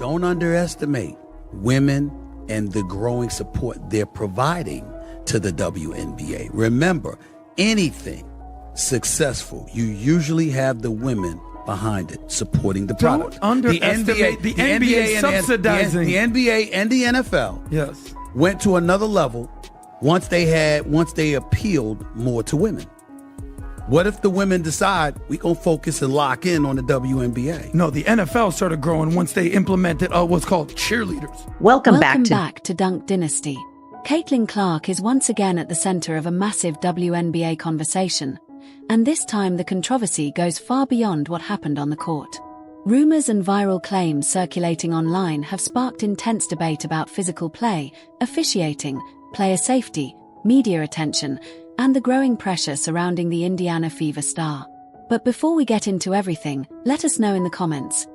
don't underestimate women and the growing support they're providing to the WNBA. Remember, anything successful, you usually have the women behind it supporting the product. Don't underestimate the NBA subsidizing. The NBA and the NFL went to another level once they appealed more to women. What if the women decide we gonna focus and lock in on the WNBA? No, the NFL started growing once they implemented what's called cheerleaders. Welcome back to Dunk Dynasty. Caitlin Clark is once again at the center of a massive WNBA conversation, and this time the controversy goes far beyond what happened on the court. Rumors and viral claims circulating online have sparked intense debate about physical play, officiating, player safety, media attention, and the growing pressure surrounding the Indiana Fever star. But before we get into everything, let us know in the comments.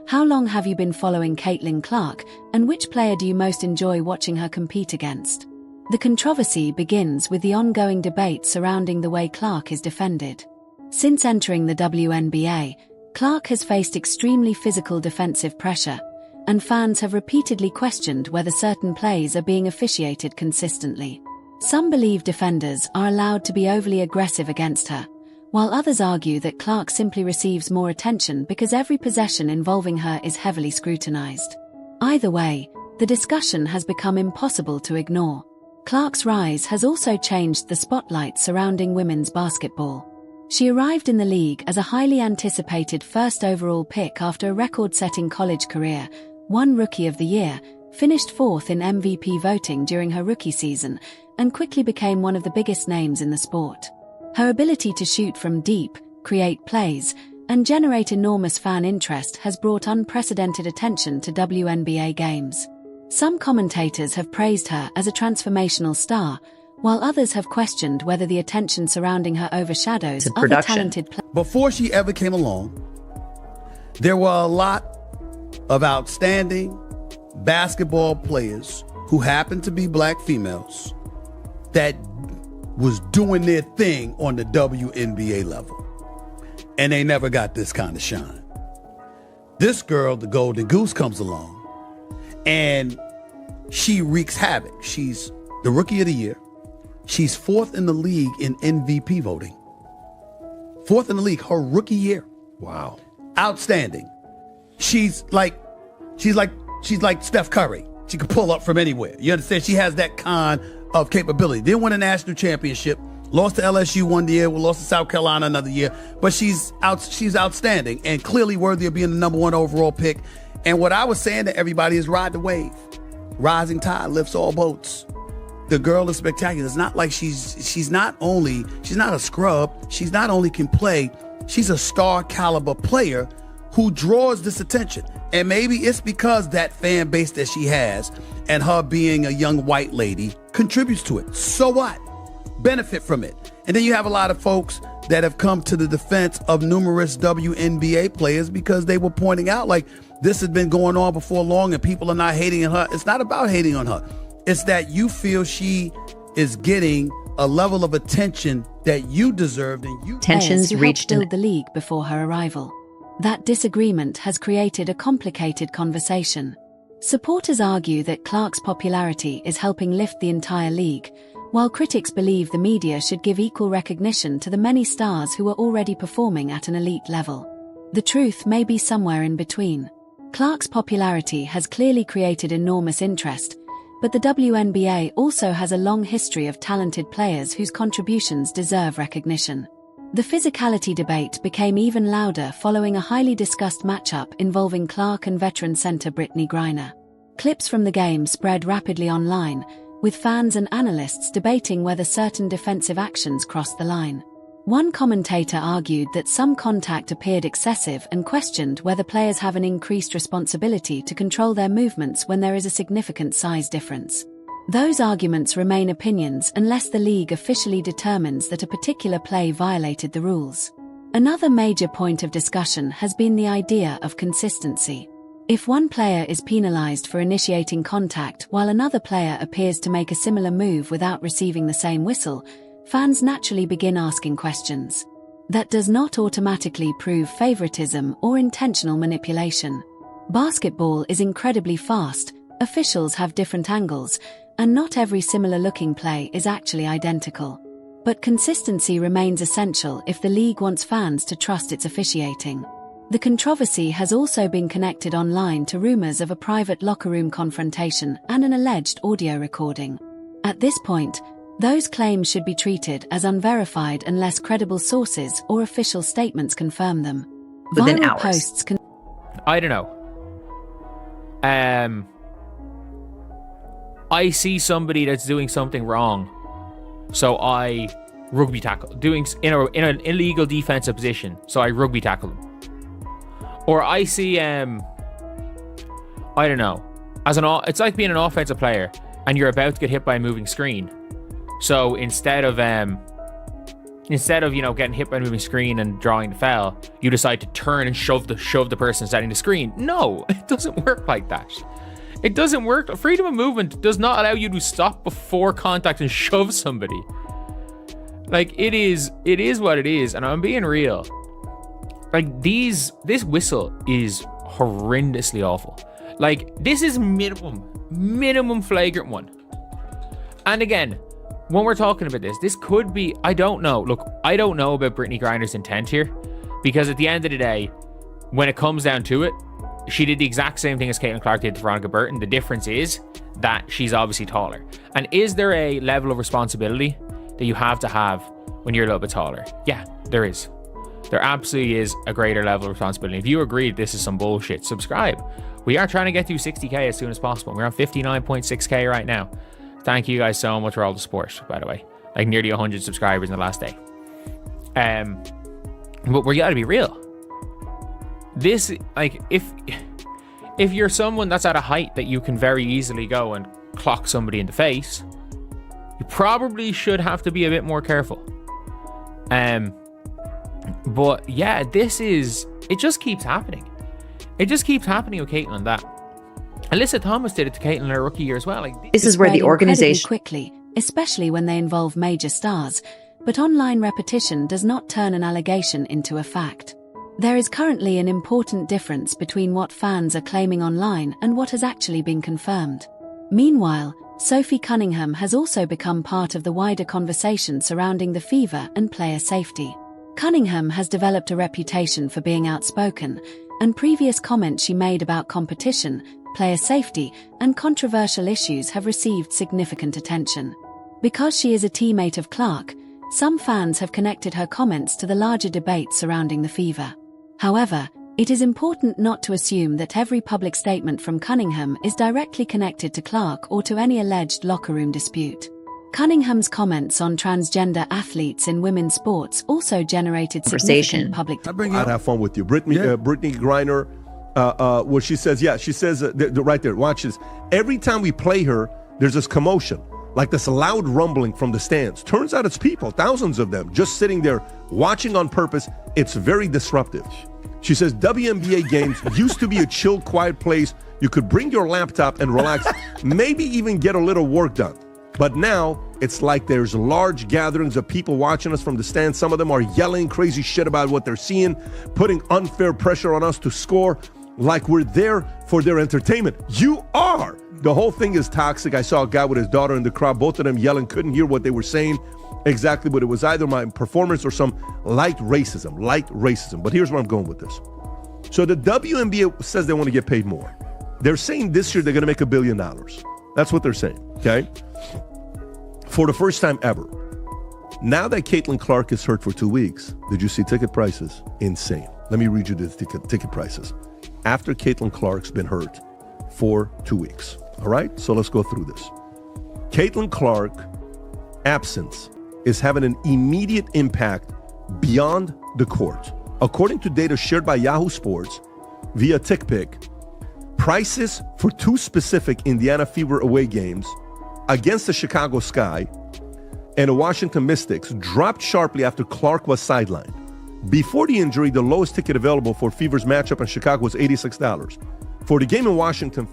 How long have you been following Caitlin Clark, and which player do you most enjoy watching her compete against? The controversy begins with the ongoing debate surrounding the way Clark is defended. Since entering the WNBA, Clark has faced extremely physical defensive pressure, and fans have repeatedly questioned whether certain plays are being officiated consistently. Some believe defenders are allowed to be overly aggressive against her, while others argue that Clark simply receives more attention because every possession involving her is heavily scrutinized. Either way, the discussion has become impossible to ignore. Clark's rise has also changed the spotlight surrounding women's basketball. She arrived in the league as a highly anticipated first overall pick after a record-setting college career, won Rookie of the Year, finished fourth in MVP voting during her rookie season, and quickly became one of the biggest names in the sport. Her ability to shoot from deep, create plays, and generate enormous fan interest has brought unprecedented attention to WNBA games. Some commentators have praised her as a transformational star, while others have questioned whether the attention surrounding her overshadows other talented players. Before she ever came along, there were a lot of outstanding basketball players who happened to be black females that was doing their thing on the WNBA level. And they never got this kind of shine. This girl, the Golden Goose, comes along and she wreaks havoc. She's the Rookie of the Year. She's fourth in the league in MVP voting. Fourth in the league, her rookie year. Wow. Outstanding. She's like Steph Curry. She can pull up from anywhere. You understand? She has that kind of capability. Didn't win a national championship. Lost to LSU one year. We lost to South Carolina another year. But she's outstanding and clearly worthy of being the number one overall pick. And what I was saying to everybody is ride the wave. Rising tide lifts all boats. The girl is spectacular. It's not like she's not a scrub. She's not only can play, she's a star caliber player who draws this attention. And maybe it's because that fan base that she has and her being a young white lady contributes to it. So what? Benefit from it. And then you have a lot of folks that have come to the defense of numerous WNBA players because they were pointing out like this has been going on before long and people are not hating on her. It's not about hating on her. It's that you feel she is getting a level of attention that you deserved and you tensions reached build the league before her arrival. That disagreement has created a complicated conversation. Supporters argue that Clark's popularity is helping lift the entire league, while critics believe the media should give equal recognition to the many stars who are already performing at an elite level. The truth may be somewhere in between. Clark's popularity has clearly created enormous interest, but the WNBA also has a long history of talented players whose contributions deserve recognition. The physicality debate became even louder following a highly discussed matchup involving Clark and veteran center Brittney Griner. Clips from the game spread rapidly online, with fans and analysts debating whether certain defensive actions crossed the line. One commentator argued that some contact appeared excessive and questioned whether players have an increased responsibility to control their movements when there is a significant size difference. Those arguments remain opinions unless the league officially determines that a particular play violated the rules. Another major point of discussion has been the idea of consistency. If one player is penalized for initiating contact while another player appears to make a similar move without receiving the same whistle, fans naturally begin asking questions. That does not automatically prove favoritism or intentional manipulation. Basketball is incredibly fast, officials have different angles, and not every similar-looking play is actually identical. But consistency remains essential if the league wants fans to trust its officiating. The controversy has also been connected online to rumors of a private locker room confrontation and an alleged audio recording. At this point, those claims should be treated as unverified unless credible sources or official statements confirm them. Within Viral hours. posts can I don't know. I see somebody that's doing something wrong, so I rugby tackle, doing in an illegal defensive position, so I rugby tackle them. Or I see, I don't know, it's like being an offensive player and you're about to get hit by a moving screen. So instead of getting hit by a moving screen and drawing the foul, you decide to turn and shove the person setting the screen. No, it doesn't work like that. It doesn't work. Freedom of movement does not allow you to stop before contact and shove somebody. Like, it is what it is, and I'm being real. Like, this whistle is horrendously awful. Like, this is minimum flagrant one. And again, when we're talking about this could be, I don't know. Look, I don't know about Brittney Griner's intent here, because at the end of the day, when it comes down to it, she did the exact same thing as Caitlin Clark did to Veronica Burton. The difference is that she's obviously taller. And is there a level of responsibility that you have to have when you're a little bit taller? Yeah, there is. There absolutely is a greater level of responsibility. If you agree this is some bullshit, subscribe. We are trying to get to 60k as soon as possible. We're on 59.6k right now. Thank you guys so much for all the support, by the way. Like, nearly 100 subscribers in the last day. But we gotta be real. This, like, if you're someone that's at a height that you can very easily go and clock somebody in the face, you probably should have to be a bit more careful. But yeah, it just keeps happening. It just keeps happening with Caitlin and that. Alyssa Thomas did it to Caitlin in her rookie year as well. Like, This is where the spread organization... incredibly quickly, especially when they involve major stars, but online repetition does not turn an allegation into a fact. There is currently an important difference between what fans are claiming online and what has actually been confirmed. Meanwhile, Sophie Cunningham has also become part of the wider conversation surrounding the fever and player safety. Cunningham has developed a reputation for being outspoken, and previous comments she made about competition, player safety, and controversial issues have received significant attention. Because she is a teammate of Clark, some fans have connected her comments to the larger debate surrounding the fever. However, it is important not to assume that every public statement from Cunningham is directly connected to Clark or to any alleged locker room dispute. Cunningham's comments on transgender athletes in women's sports also generated significant public... I'd have fun with you. Brittney Griner, what she says, right there, watch this. Every time we play her, there's this commotion, like this loud rumbling from the stands. Turns out it's people, thousands of them, just sitting there watching on purpose. It's very disruptive. She says WNBA games used to be a chill, quiet place. You could bring your laptop and relax, maybe even get a little work done. But now it's like there's large gatherings of people watching us from the stands. Some of them are yelling crazy shit about what they're seeing, putting unfair pressure on us to score, like we're there for their entertainment. You are. The whole thing is toxic. I saw a guy with his daughter in the crowd, both of them yelling, couldn't hear what they were saying exactly, but it was either my performance or some light racism. But here's where I'm going with this. So the WNBA says they want to get paid more. They're saying this year they're going to make $1 billion. That's what they're saying, okay? For the first time ever. Now that Caitlin Clark is hurt for 2 weeks, did you see ticket prices? Insane. Let me read you the ticket prices. After Caitlin Clark's been hurt for 2 weeks. All right? So let's go through this. Caitlin Clark absence is having an immediate impact beyond the court. According to data shared by Yahoo Sports via TickPick, prices for 2 specific Indiana Fever away games against the Chicago Sky and the Washington Mystics dropped sharply after Clark was sidelined. Before the injury, the lowest ticket available for Fever's matchup in Chicago was $86. For the game in Washington...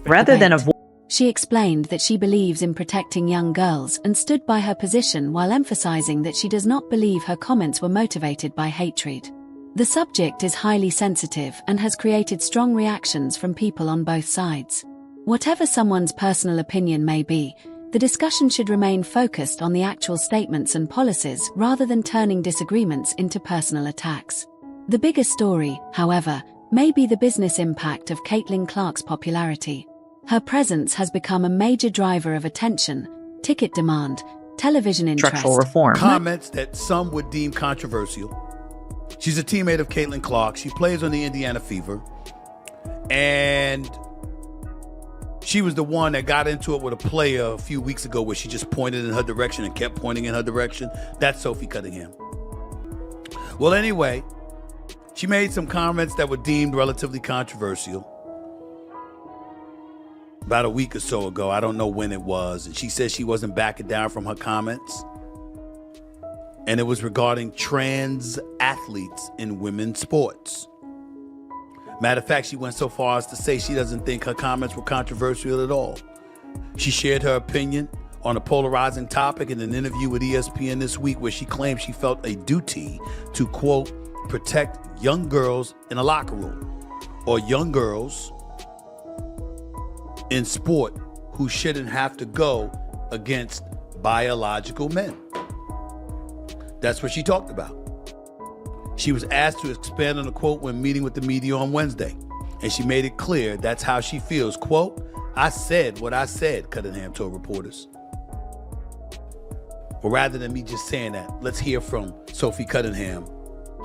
She explained that she believes in protecting young girls and stood by her position while emphasizing that she does not believe her comments were motivated by hatred. The subject is highly sensitive and has created strong reactions from people on both sides. Whatever someone's personal opinion may be, the discussion should remain focused on the actual statements and policies rather than turning disagreements into personal attacks. The bigger story, however, may be the business impact of Caitlin Clark's popularity. Her presence has become a major driver of attention, ticket demand, television interest. Structural reform. Comments that some would deem controversial. She's a teammate of Caitlin Clark. She plays on the Indiana Fever. And she was the one that got into it with a player a few weeks ago where she just pointed in her direction and kept pointing in her direction. That's Sophie Cunningham. Well, anyway, she made some comments that were deemed relatively controversial about a week or so ago. I don't know when it was. And she said she wasn't backing down from her comments. And it was regarding trans athletes in women's sports. Matter of fact, she went so far as to say she doesn't think her comments were controversial at all. She shared her opinion on a polarizing topic in an interview with ESPN this week where she claimed she felt a duty to, quote, protect young girls in a locker room or young girls in sport who shouldn't have to go against biological men. That's what she talked about. She was asked to expand on the quote when meeting with the media on Wednesday, and she made it clear that's how she feels. Quote, "I said what I said," Cunningham told reporters. But rather than me just saying that, let's hear from Sophie Cunningham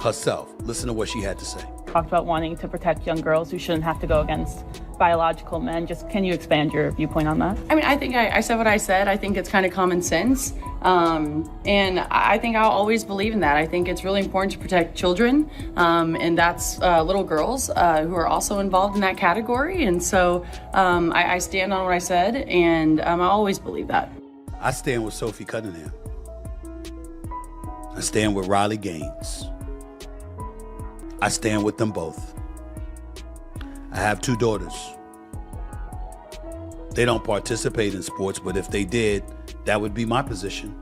herself. Listen to what she had to say. Talked about wanting to protect young girls who shouldn't have to go against biological men. Just can you expand your viewpoint on that? I mean, I think I said what I said. I think it's kind of common sense. And I think I'll always believe in that. I think it's really important to protect children. And that's little girls who are also involved in that category. And so I stand on what I said, and I always believe that. I stand with Sophie Cunningham. I stand with Riley Gaines. I stand with them both. I have 2 daughters. They don't participate in sports, but if they did, that would be my position.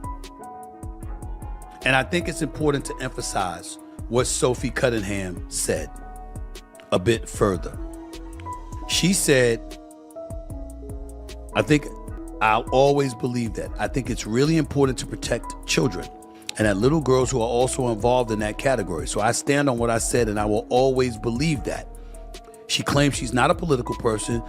And I think it's important to emphasize what Sophie Cunningham said a bit further. She said, I think I'll always believe that. I think it's really important to protect children and that little girls who are also involved in that category. So I stand on what I said, and I will always believe that. She claims she's not a political person,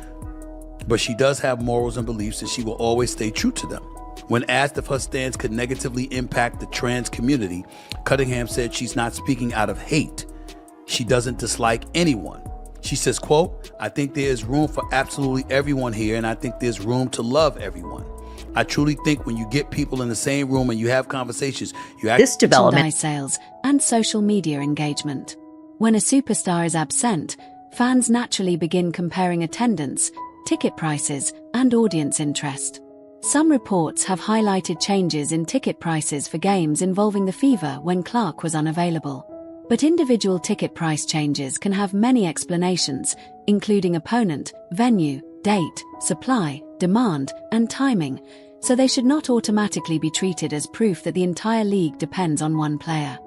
but she does have morals and beliefs, and she will always stay true to them. When asked if her stance could negatively impact the trans community, Cunningham said she's not speaking out of hate. She doesn't dislike anyone. She says, quote, "I think there is room for absolutely everyone here, and I think there's room to love everyone. I truly think when you get people in the same room and you have conversations, you actually..." This development. Merchandise sales and social media engagement. When a superstar is absent, fans naturally begin comparing attendance, ticket prices, and audience interest. Some reports have highlighted changes in ticket prices for games involving the Fever when Clark was unavailable. But individual ticket price changes can have many explanations, including opponent, venue, date, supply, demand, and timing, so they should not automatically be treated as proof that the entire league depends on one player.